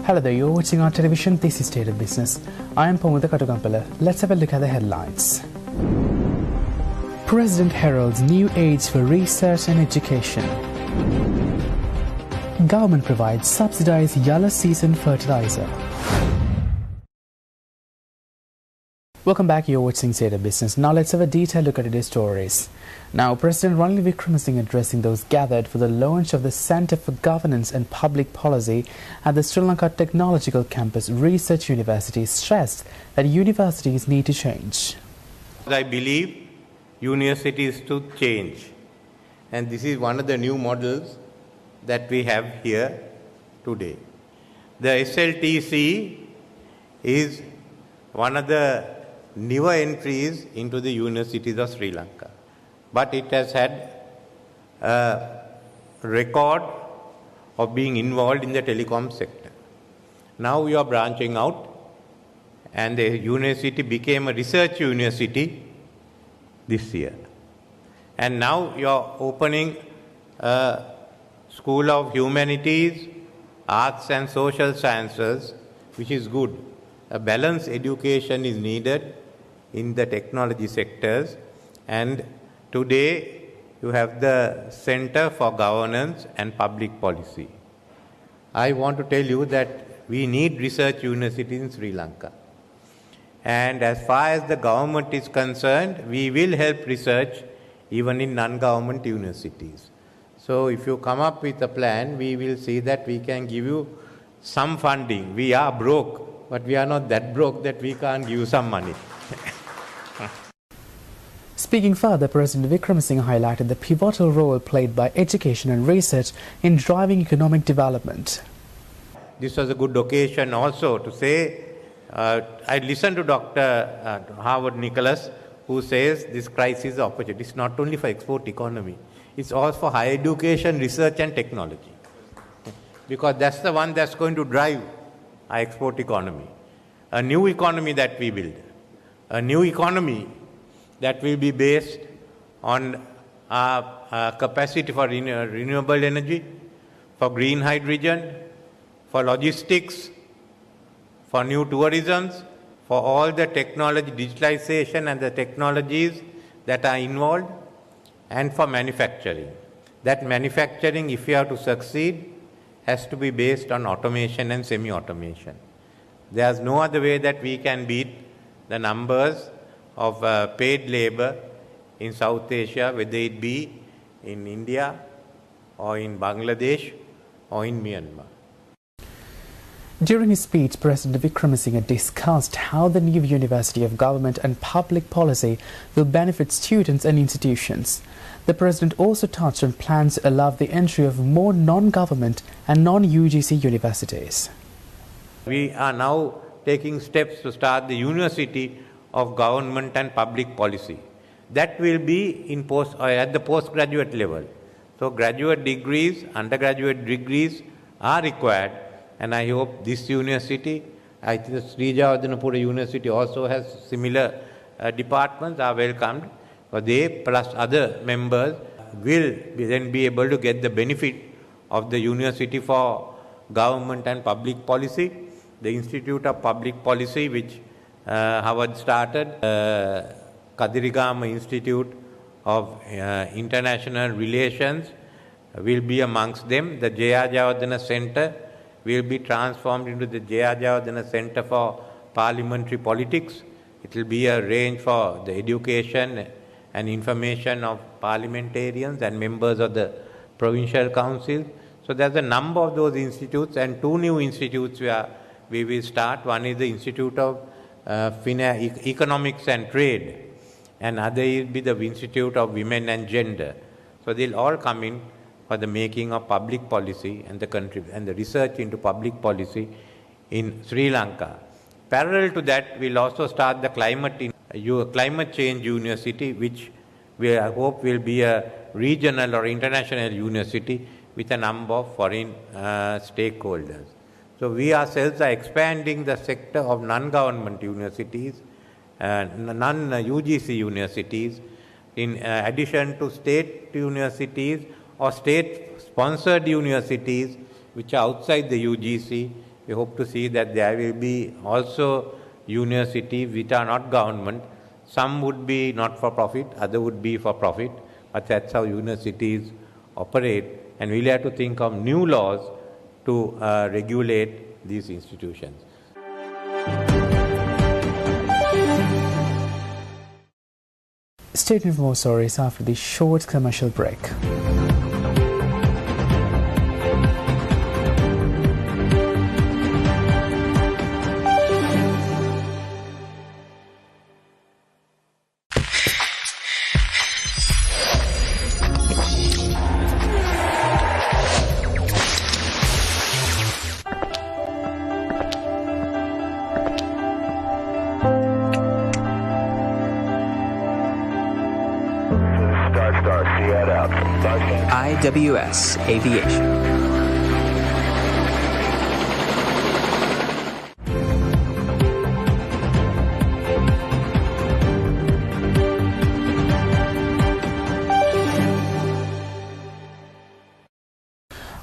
Hello there, you're watching our television. This is State of Business. I am Pamudha Katugampala. Let's have a look at the headlines. President heralds new aids for research and education. Government provides subsidized yellow season fertilizer. Welcome back, you're watching State of Business. Now let's have a detailed look at today's stories. Now, President Ranil Wickremesinghe addressing those gathered for the launch of the Centre for Governance and Public Policy at the Sri Lanka Technological Campus Research University stressed that universities need to change. I believe universities to change, and this is one of the new models that we have here today. The SLTC is one of the newer entries into the universities of Sri Lanka, but it has had a record of being involved in the telecom sector. Now we are branching out, and the university became a research university this year. And now you are opening a School of Humanities, Arts and Social Sciences, which is good. A balanced education is needed in the technology sectors, and today you have the Center for Governance and Public Policy. I want to tell you that we need research universities in Sri Lanka. And as far as the government is concerned, we will help research even in non-government universities. So if you come up with a plan, we will see that we can give you some funding. We are broke, but we are not that broke that we can't give you some money. Speaking further, President Wickremesinghe highlighted the pivotal role played by education and research in driving economic development. This was a good occasion also to say, I listened to Dr. Howard Nicholas, who says this crisis is opportunity. It's not only for export economy, it's also for higher education, research and technology. Because that's the one that's going to drive our export economy. A new economy that we build. A new economy that will be based on our capacity for renewable energy, for green hydrogen, for logistics, for new tourisms, for all the technology, digitalization and the technologies that are involved, and for manufacturing. That manufacturing, if you have to succeed, has to be based on automation and semi-automation. There's no other way that we can beat the numbers of paid labor in South Asia, whether it be in India or in Bangladesh or in Myanmar. During his speech, President Wickremesinghe discussed how the new University of Government and Public Policy will benefit students and institutions. The President also touched on plans to allow the entry of more non-government and non-UGC universities. We are now taking steps to start the University of Government and Public Policy. That will be in at the postgraduate level. So graduate degrees, undergraduate degrees are required, and I hope this university, I think the Sri Jawadanapura University also has similar departments, are welcomed. For they plus other members will then be able to get the benefit of the University for Government and Public Policy, the Institute of Public Policy, which Howard started, Kadirigama Institute of International Relations will be amongst them. The J.R. Jawadana Center will be transformed into the J.R. Jawadana Center for Parliamentary Politics. It will be a range for the education and information of parliamentarians and members of the provincial council. So there's a number of those institutes, and two new institutes where we will start. One is the Institute of Economics and Trade, and other will be the Institute of Women and Gender. So they'll all come in for the making of public policy and the research into public policy in Sri Lanka. Parallel to that, we'll also start the climate change university, which we hope will be a regional or international university with a number of foreign stakeholders. So we ourselves are expanding the sector of non-government universities, non-UGC universities, in addition to state universities or state-sponsored universities which are outside the UGC, we hope to see that there will be also universities which are not government. Some would be not for profit, other would be for profit, but that's how universities operate, and we'll have to think of new laws to regulate these institutions. Stay tuned for more stories after this short commercial break. IWS Aviation.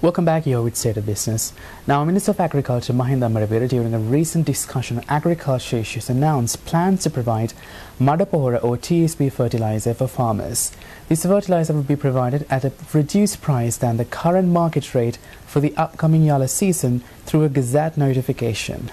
Welcome back here with State of Business. Now, Minister of Agriculture Mahinda Amaraveera, during a recent discussion on agriculture issues, announced plans to provide Madapora or TSP fertilizer for farmers. This fertilizer will be provided at a reduced price than the current market rate for the upcoming Yalla season through a Gazette notification.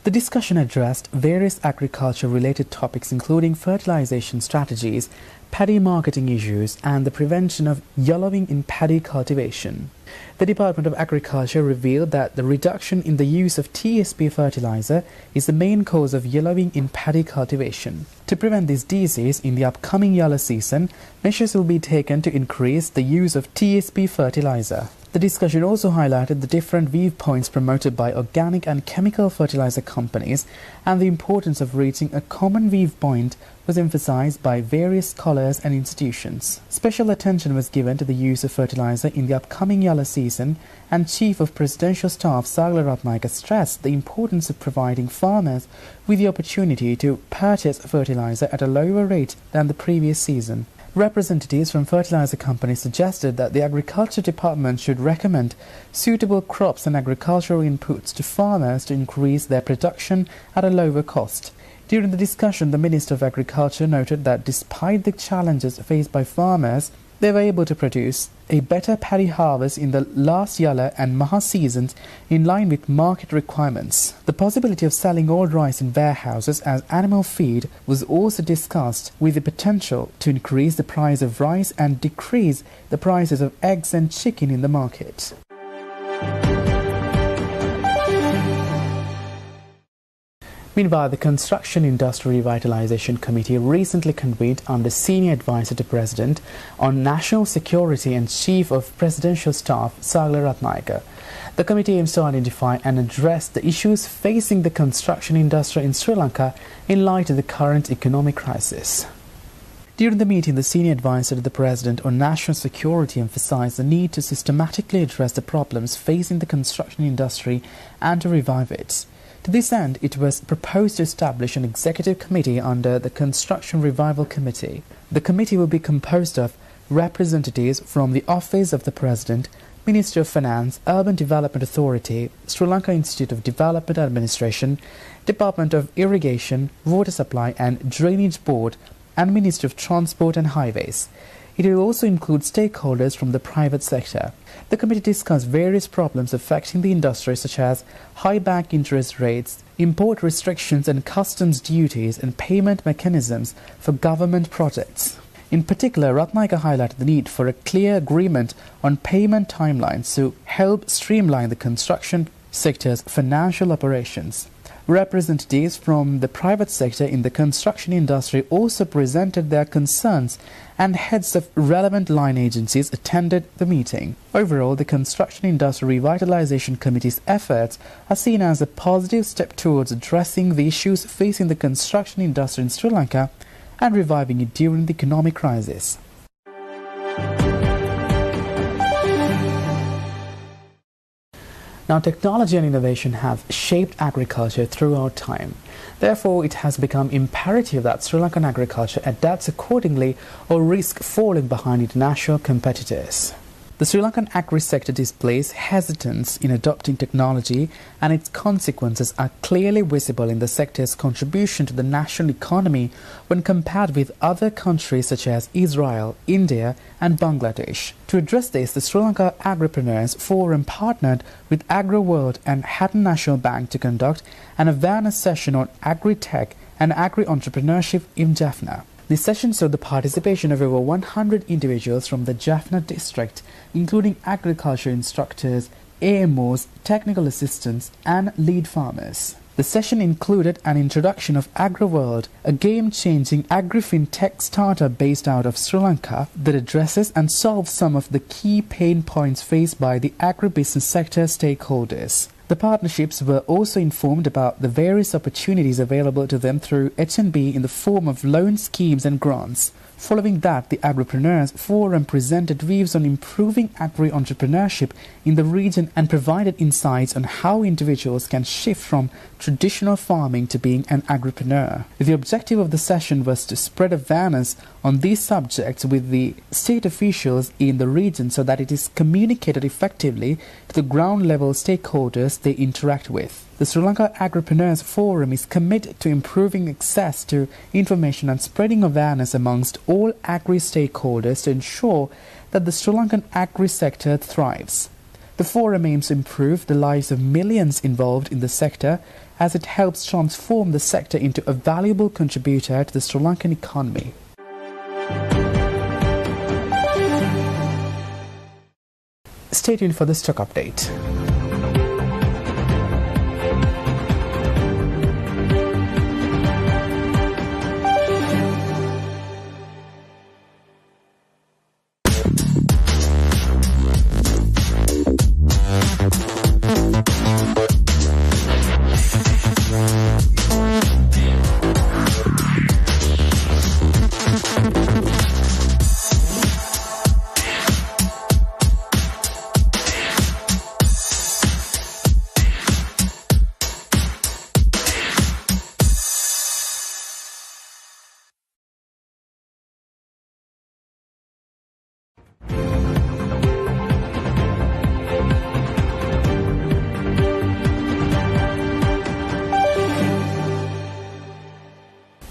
The discussion addressed various agriculture-related topics including fertilization strategies, paddy marketing issues and the prevention of yellowing in paddy cultivation. The Department of Agriculture revealed that the reduction in the use of TSP fertilizer is the main cause of yellowing in paddy cultivation. To prevent this disease in the upcoming yellow season, measures will be taken to increase the use of TSP fertilizer. The discussion also highlighted the different viewpoints promoted by organic and chemical fertilizer companies, and the importance of reaching a common viewpoint was emphasized by various scholars and institutions. Special attention was given to the use of fertilizer in the upcoming yellow season, and Chief of Presidential Staff Sagala Ratnayaka stressed the importance of providing farmers with the opportunity to purchase fertilizer at a lower rate than the previous season. Representatives from fertilizer companies suggested that the Agriculture Department should recommend suitable crops and agricultural inputs to farmers to increase their production at a lower cost. During the discussion, the Minister of Agriculture noted that despite the challenges faced by farmers, they were able to produce a better paddy harvest in the last Yalla and Maha seasons in line with market requirements. The possibility of selling old rice in warehouses as animal feed was also discussed, with the potential to increase the price of rice and decrease the prices of eggs and chicken in the market. Meanwhile, the Construction Industry Revitalization Committee recently convened under Senior Advisor to President on National Security and Chief of Presidential Staff Sagala Ratnayaka. The committee aims to identify and address the issues facing the construction industry in Sri Lanka in light of the current economic crisis. During the meeting, the Senior Advisor to the President on National Security emphasized the need to systematically address the problems facing the construction industry and to revive it. To this end, it was proposed to establish an executive committee under the Construction Revival Committee. The committee will be composed of representatives from the Office of the President, Ministry of Finance, Urban Development Authority, Sri Lanka Institute of Development Administration, Department of Irrigation, Water Supply and Drainage Board, and Ministry of Transport and Highways. It will also include stakeholders from the private sector. The committee discussed various problems affecting the industry such as high bank interest rates, import restrictions and customs duties and payment mechanisms for government projects. In particular, Ratnayaka highlighted the need for a clear agreement on payment timelines to help streamline the construction sector's financial operations. Representatives from the private sector in the construction industry also presented their concerns, and heads of relevant line agencies attended the meeting. Overall, the Construction Industry Revitalization Committee's efforts are seen as a positive step towards addressing the issues facing the construction industry in Sri Lanka and reviving it during the economic crisis. Now, technology and innovation have shaped agriculture throughout time. Therefore, it has become imperative that Sri Lankan agriculture adapts accordingly or risk falling behind international competitors. The Sri Lankan agri-sector displays hesitance in adopting technology, and its consequences are clearly visible in the sector's contribution to the national economy when compared with other countries such as Israel, India and Bangladesh. To address this, the Sri Lanka Agripreneurs Forum partnered with AgriWorld and Hatton National Bank to conduct an awareness session on agri-tech and agri-entrepreneurship in Jaffna. The session saw the participation of over 100 individuals from the Jaffna district, including agriculture instructors, AMOs, technical assistants and lead farmers. The session included an introduction of AgriWorld, a game-changing agri-fintech startup based out of Sri Lanka that addresses and solves some of the key pain points faced by the agribusiness sector stakeholders. The partnerships were also informed about the various opportunities available to them through HNB in the form of loan schemes and grants. Following that, the Agripreneurs Forum presented views on improving agri-entrepreneurship in the region and provided insights on how individuals can shift from traditional farming to being an agripreneur. The objective of the session was to spread awareness on these subjects with the state officials in the region so that it is communicated effectively to the ground level stakeholders they interact with. The Sri Lanka Agripreneurs Forum is committed to improving access to information and spreading awareness amongst all agri-stakeholders to ensure that the Sri Lankan agri-sector thrives. The forum aims to improve the lives of millions involved in the sector as it helps transform the sector into a valuable contributor to the Sri Lankan economy. Stay tuned for the stock update.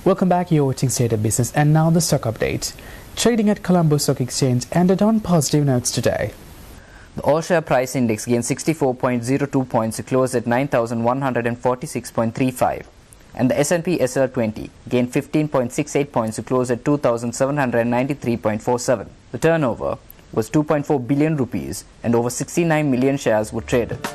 Welcome back, you're watching State of Business, and now the stock update. Trading at Colombo Stock Exchange ended on positive notes today. The all-share price index gained 64.02 points to close at 9,146.35, and the S&P SL20 gained 15.68 points to close at 2,793.47. The turnover was 2.4 billion rupees, and over 69 million shares were traded.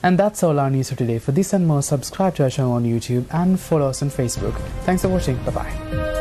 And that's all our news for today. For this and more, subscribe to our channel on YouTube and follow us on Facebook. Thanks for watching. Bye-bye.